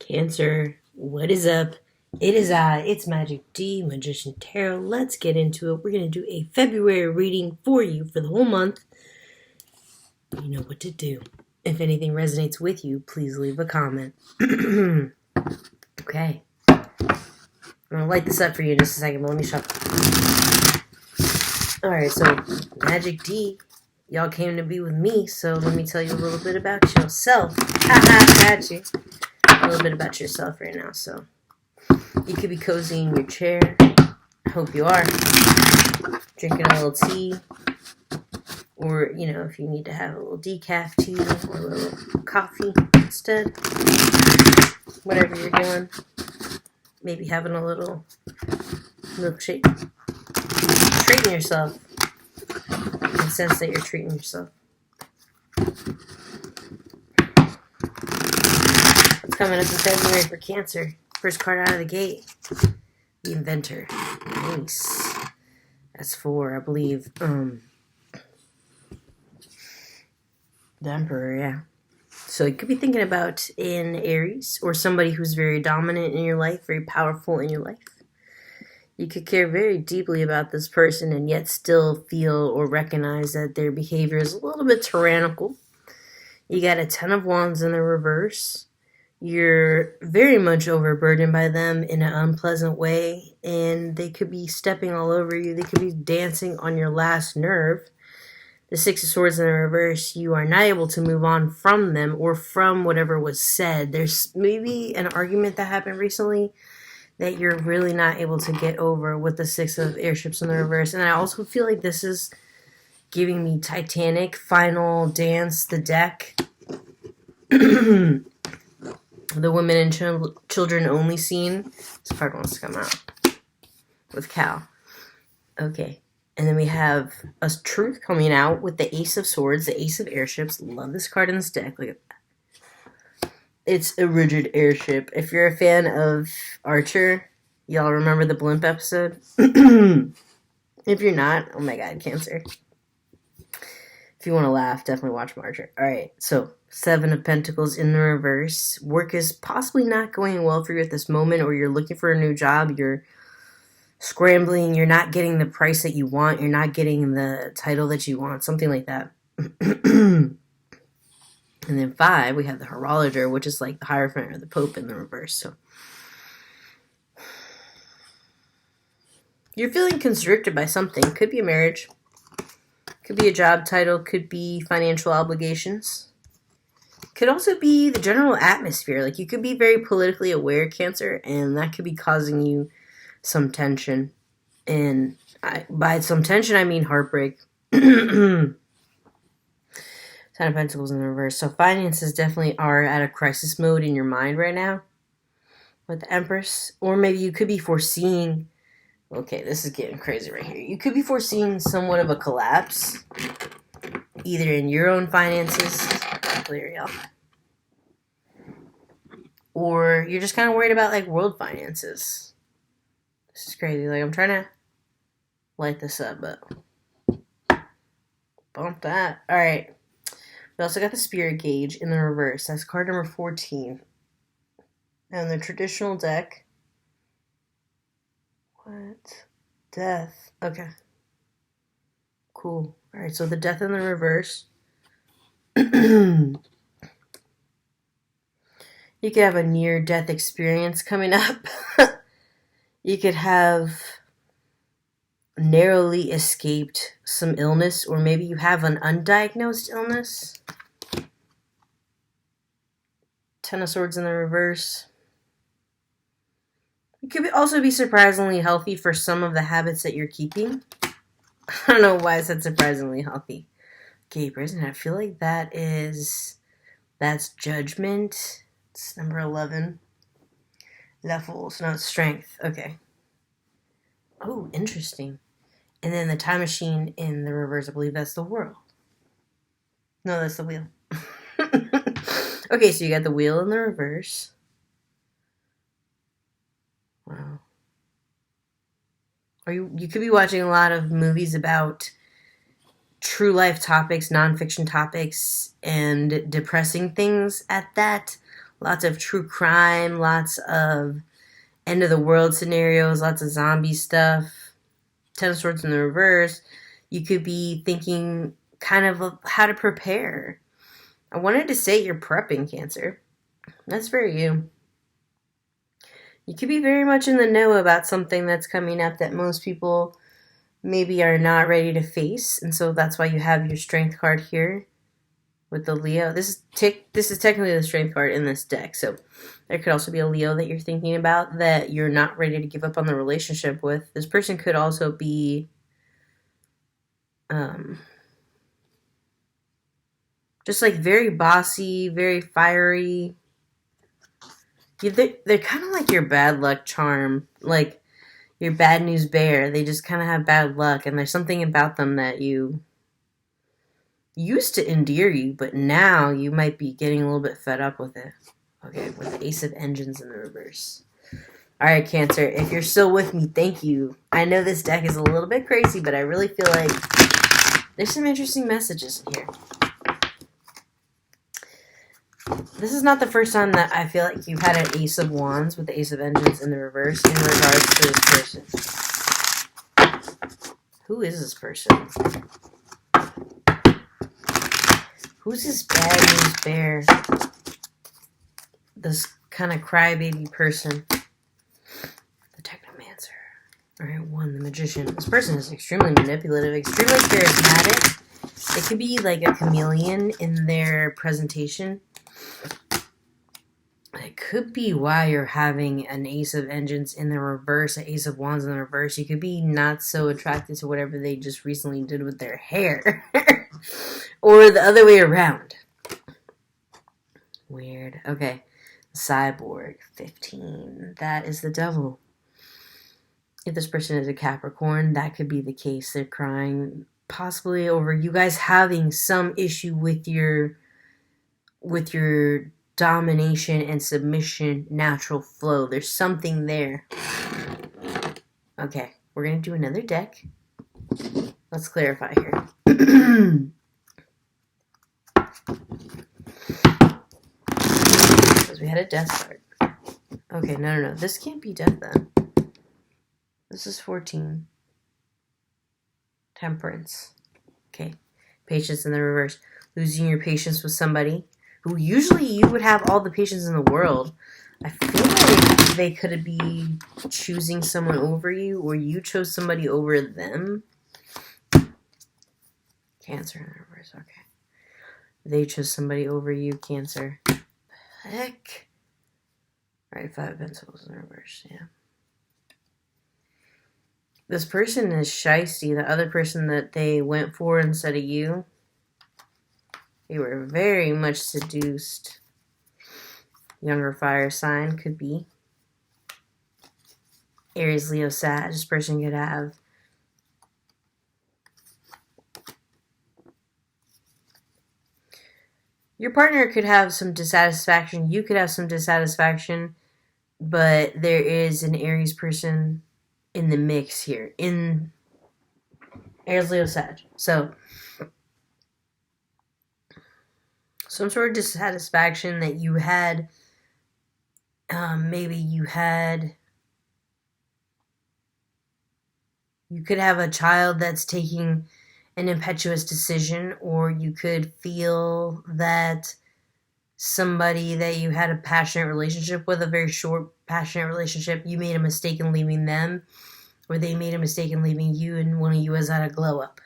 Cancer, what is up? It's Magic D, Magician Tarot. Let's get into it. We're going to do a February reading for you for the whole month. You know what to do. If anything resonates with you, please leave a comment. Okay. I'm going to light this up for you in just a second, but let me shuffle. Alright, so Magic D, y'all came to be with me, so let me tell you a little bit about yourself. Got you. A little bit about yourself right now, so you could be cozy in your chair. I hope you are. Drinking a little tea. Or, if you need to have a little decaf tea or a little coffee instead. Whatever you're doing. Maybe having a little milkshake. Treating yourself. In the sense that you're treating yourself. What's coming up in February for Cancer? First card out of the gate. The Inventor. Nice. That's 4, I believe. The Emperor, yeah. So you could be thinking about an Aries or somebody who's very dominant in your life, very powerful in your life. You could care very deeply about this person and yet still feel or recognize that their behavior is a little bit tyrannical. You got a 10 of Wands in the reverse. You're very much overburdened by them in an unpleasant way, and they could be stepping all over you. They could be dancing on your last nerve. The 6 of Swords in the reverse, you are not able to move on from them or from whatever was said. There's maybe an argument that happened recently that you're really not able to get over with the 6 of Airships in the reverse. And I also feel like this is giving me Titanic, Final Dance, the deck. The women and children only scene. This card wants to come out. With Cal. Okay. And then we have a Truth coming out with the Ace of Swords, the Ace of Airships. Love this card in this deck. Look at that. It's a rigid airship. If you're a fan of Archer, y'all remember the blimp episode? If you're not, oh my god, Cancer. If you want to laugh, definitely watch Archer. Alright, so 7 of Pentacles in the reverse. Work is possibly not going well for you at this moment, or you're looking for a new job. You're scrambling. You're not getting the price that you want. You're not getting the title that you want. Something like that. And then 5, we have the Horologer, which is like the Hierophant or the Pope in the reverse. So you're feeling constricted by something. Could be a marriage. Could be a job title. Could be financial obligations. Could also be the general atmosphere. Like, you could be very politically aware, Cancer, and that could be causing you some tension. And by some tension, I mean heartbreak. 10 of Pentacles in the reverse. So finances definitely are at a crisis mode in your mind right now with the Empress. Or maybe you could be foreseeing... Okay, this is getting crazy right here. You could be foreseeing somewhat of a collapse, either in your own finances, clear y'all, or you're just kind of worried about like world finances. This is crazy. Like, I'm trying to light this up, but bump that. All right. We also got the Spirit Gauge in the reverse. That's card number 14. And the traditional deck. What? Death. Okay. Cool. Alright, so the Death in the reverse. You could have a near-death experience coming up. You could have narrowly escaped some illness, or maybe you have an undiagnosed illness. 10 of Swords in the reverse. You could also be surprisingly healthy for some of the habits that you're keeping. I don't know why I said surprisingly healthy. Okay, President, I feel like that's Judgment. It's number 11. Levels, no, it's Strength. Okay. Oh, interesting. And then the Time Machine in the reverse, I believe that's the World. No, that's the Wheel. Okay, so you got the Wheel in the reverse. Wow. Or you could be watching a lot of movies about true life topics, nonfiction topics, and depressing things at that. Lots of true crime, lots of end of the world scenarios, lots of zombie stuff. Ten of Swords in the reverse. You could be thinking kind of how to prepare. I wanted to say you're prepping, Cancer. That's very you. You could be very much in the know about something that's coming up that most people maybe are not ready to face. And so that's why you have your Strength card here with the Leo. This is technically the Strength card in this deck. So there could also be a Leo that you're thinking about that you're not ready to give up on the relationship with. This person could also be just like very bossy, very fiery. They're kind of like your bad luck charm, like your bad news bear. They just kind of have bad luck, and there's something about them that you used to endear you, but now you might be getting a little bit fed up with it. Okay, with the Ace of Engines in the reverse. Alright, Cancer, if you're still with me, thank you. I know this deck is a little bit crazy, but I really feel like there's some interesting messages in here. This is not the first time that I feel like you've had an Ace of Wands with the Ace of Engines in the reverse in regards to this person. Who is this person? Who's this bad news bear? This kind of crybaby person. The Technomancer. Alright, 1, the Magician. This person is extremely manipulative, extremely charismatic. It could be like a chameleon in their presentation. It could be why you're having an Ace of Engines in the reverse, an Ace of Wands in the reverse. You could be not so attracted to whatever they just recently did with their hair. Or the other way around. Weird. Okay. Cyborg 15. That is the devil. If this person is a Capricorn, that could be the case. They're crying possibly over you guys having some issue with your domination and submission natural flow. There's something there. Okay, we're going to do another deck. Let's clarify here. Because we had a death card. Okay, no. This can't be death then. This is 14. Temperance. Okay. Patience in the reverse. Losing your patience with somebody who usually you would have all the patience in the world. I feel like they could be choosing someone over you, or you chose somebody over them. Cancer in the reverse. Okay. They chose somebody over you, Cancer. Heck. Alright, 5 of Pentacles in the reverse. Yeah. This person is shysty. The other person that they went for instead of you, they were very much seduced. Younger fire sign could be. Aries, Leo, Sag. This person could have. Your partner could have some dissatisfaction. You could have some dissatisfaction. But there is an Aries person in the mix here. In Aries, Leo, Sag. So some sort of dissatisfaction that you had. Maybe you could have a child that's taking an impetuous decision, or you could feel that somebody that you had a passionate relationship with, a very short passionate relationship, you made a mistake in leaving them, or they made a mistake in leaving you, and one of you has had a glow up.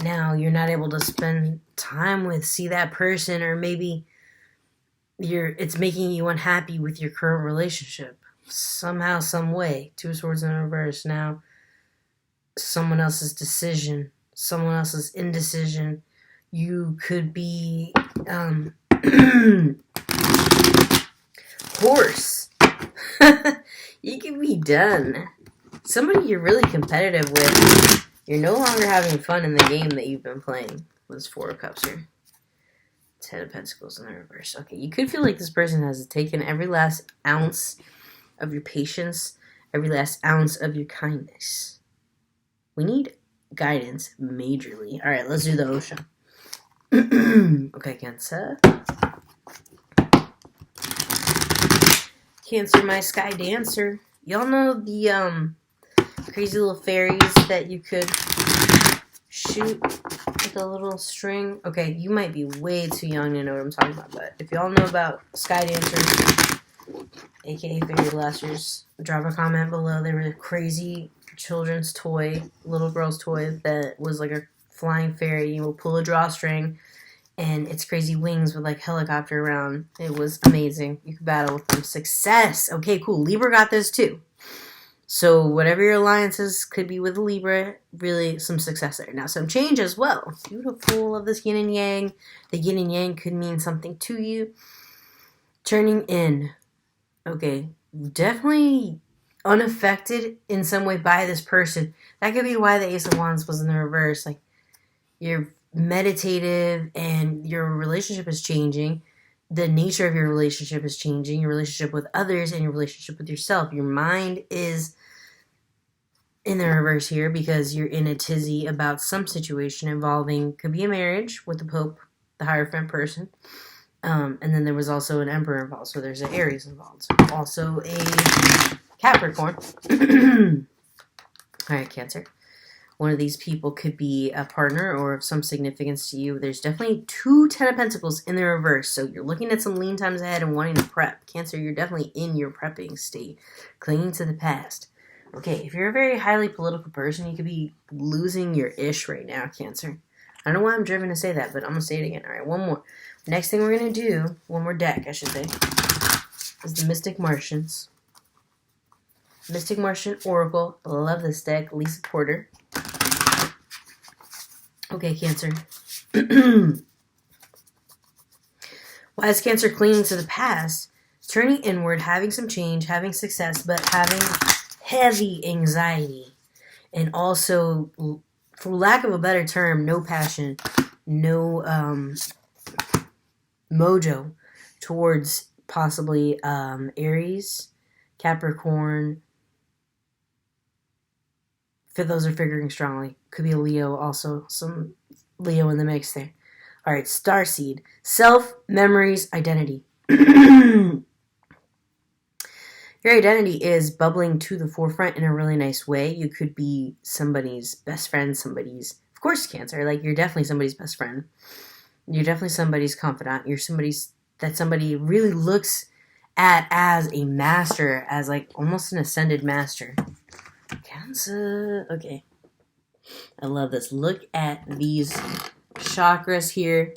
Now you're not able to spend time with, see that person, or maybe it's making you unhappy with your current relationship. Somehow, some way. 2 of Swords in reverse. Now, someone else's decision, someone else's indecision. You could be horse. You could be done. Somebody you're really competitive with. You're no longer having fun in the game that you've been playing. With this 4 of Cups here. 10 of Pentacles in the reverse. Okay, you could feel like this person has taken every last ounce of your patience, every last ounce of your kindness. We need guidance majorly. All right, let's do the ocean. Okay, Cancer. Cancer, my sky dancer. Y'all know the crazy little fairies that you could shoot with a little string? Okay, you might be way too young to know what I'm talking about, but if y'all know about sky dancers, aka fairy blasters, drop a comment below. They were a crazy children's toy, little girl's toy that was like a flying fairy. You will pull a drawstring and its crazy wings would like helicopter around. It was amazing. You could battle with them. Success! Okay, cool. Libra got this too. So whatever your alliances could be with Libra, really some success there. Now some change as well. Beautiful of this yin and yang. The yin and yang could mean something to you. Turning in. Okay, definitely unaffected in some way by this person. That could be why the Ace of Wands was in the reverse. Like, you're meditative and your relationship is changing. The nature of your relationship is changing. Your relationship with others and your relationship with yourself. Your mind is in the reverse here because you're in a tizzy about some situation involving, could be a marriage with the Pope, the Hierophant person. And then there was also an Emperor involved, so there's an Aries involved. Also a Capricorn. Alright, Cancer. One of these people could be a partner or of some significance to you. There's definitely 2 Ten of Pentacles in the reverse, so you're looking at some lean times ahead and wanting to prep. Cancer, you're definitely in your prepping state, clinging to the past. Okay, if you're a very highly political person, you could be losing your ish right now, Cancer. I don't know why I'm driven to say that, but I'm going to say it again. All right, one more. Next thing we're going to do, one more deck, I should say, is the Mystic Martians. Mystic Martian Oracle. I love this deck. Lisa Porter. Okay, Cancer. Why is Cancer clinging to the past? Turning inward, having some change, having success, but having heavy anxiety. And also, for lack of a better term, no passion, no mojo towards possibly Aries, Capricorn. For those are figuring strongly. Could be a Leo also. Some Leo in the mix there. Alright, Starseed. Self, memories, identity. Your identity is bubbling to the forefront in a really nice way. You could be somebody's best friend, somebody's, of course, Cancer. Like, you're definitely somebody's best friend. You're definitely somebody's confidant. You're somebody's, that somebody really looks at as a master, as like almost an ascended master. Cancer. Okay. I love this. Look at these chakras here.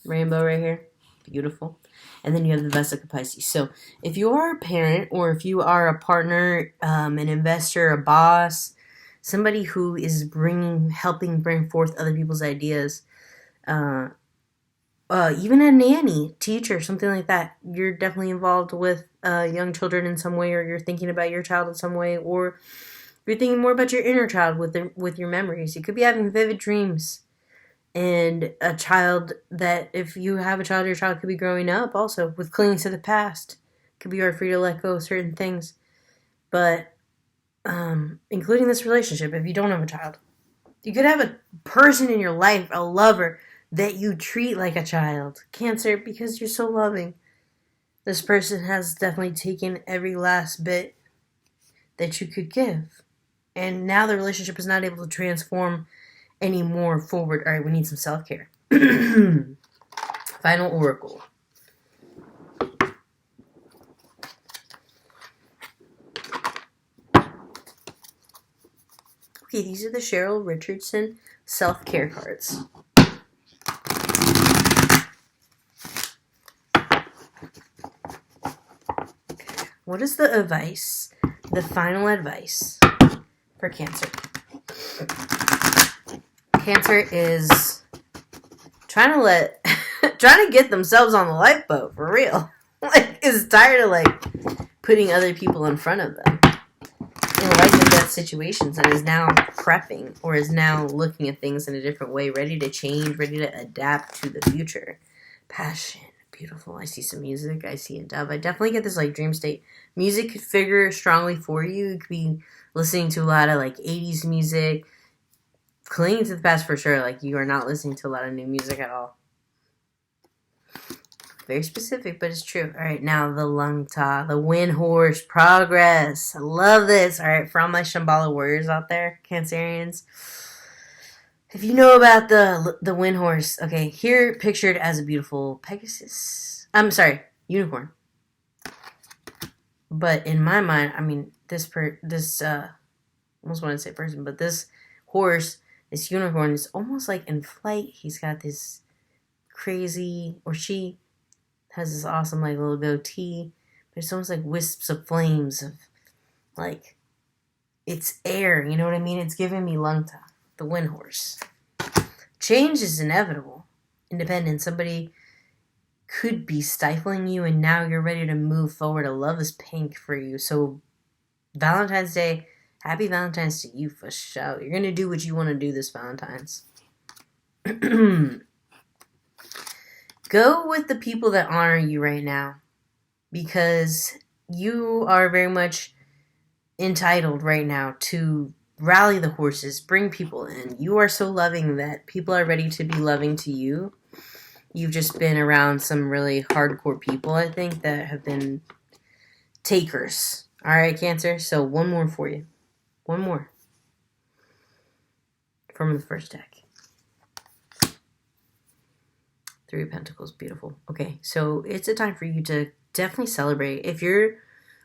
Rainbow right here. Beautiful. And then you have the Vesica Pisces. So if you are a parent or if you are a partner, an investor, a boss, somebody who is helping bring forth other people's ideas, even a nanny, teacher, something like that, you're definitely involved with young children in some way, or you're thinking about your child in some way, or you're thinking more about your inner child with your memories. You could be having vivid dreams. And a child that, if you have a child, your child could be growing up also with clinging to the past. It could be hard for you to let go of certain things. But including this relationship, if you don't have a child, you could have a person in your life, a lover, that you treat like a child. Cancer, because you're so loving. This person has definitely taken every last bit that you could give. And now the relationship is not able to transform any more forward. All right, we need some self-care. Final Oracle. Okay, these are the Cheryl Richardson self-care cards. What is the advice, the final advice for Cancer? Cancer is trying to get themselves on the lifeboat, for real. Like, is tired of like putting other people in front of them in life and death situations, and is now prepping or is now looking at things in a different way, ready to change, ready to adapt to the future. Passion, beautiful. I see some music. I see a dove. I definitely get this like dream state. Music could figure strongly for you. You could be listening to a lot of like 80s music. Clinging to the past for sure. Like, you are not listening to a lot of new music at all. Very specific, but it's true. All right, now the Lungta, the Wind Horse, progress. I love this. All right, for all my Shambhala warriors out there, Cancerians. If you know about the Wind Horse, okay, here pictured as a beautiful Pegasus. I'm sorry, unicorn. But in my mind, I mean, I almost want to say person, but this horse, this unicorn, is almost like in flight. He's got this crazy, or she has this awesome like little goatee, but it's almost like wisps of flames of like it's air. You know what I mean? It's giving me Lungta, the Wind Horse. Change is inevitable. Independence. Somebody could be stifling you, and now you're ready to move forward. Love is pink for you. So Valentine's Day, happy Valentine's to you for sure. You're gonna do what you want to do this Valentine's. Go with the people that honor you right now, because you are very much entitled right now to rally the horses, bring people in. You are so loving that people are ready to be loving to you. You've just been around some really hardcore people, I think, that have been takers. All right, Cancer. So one more for you. One more. From the first deck. Three of Pentacles. Beautiful. Okay, so it's a time for you to definitely celebrate. If you're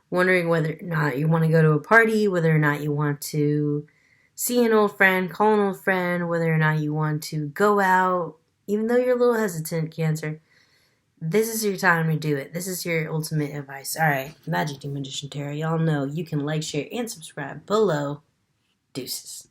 wondering whether or not you want to go to a party, whether or not you want to see an old friend, call an old friend, whether or not you want to go out, even though you're a little hesitant, Cancer, this is your time to do it. This is your ultimate advice. All right, Magic the Magician Tarot, y'all know you can like, share, and subscribe below. Deuces.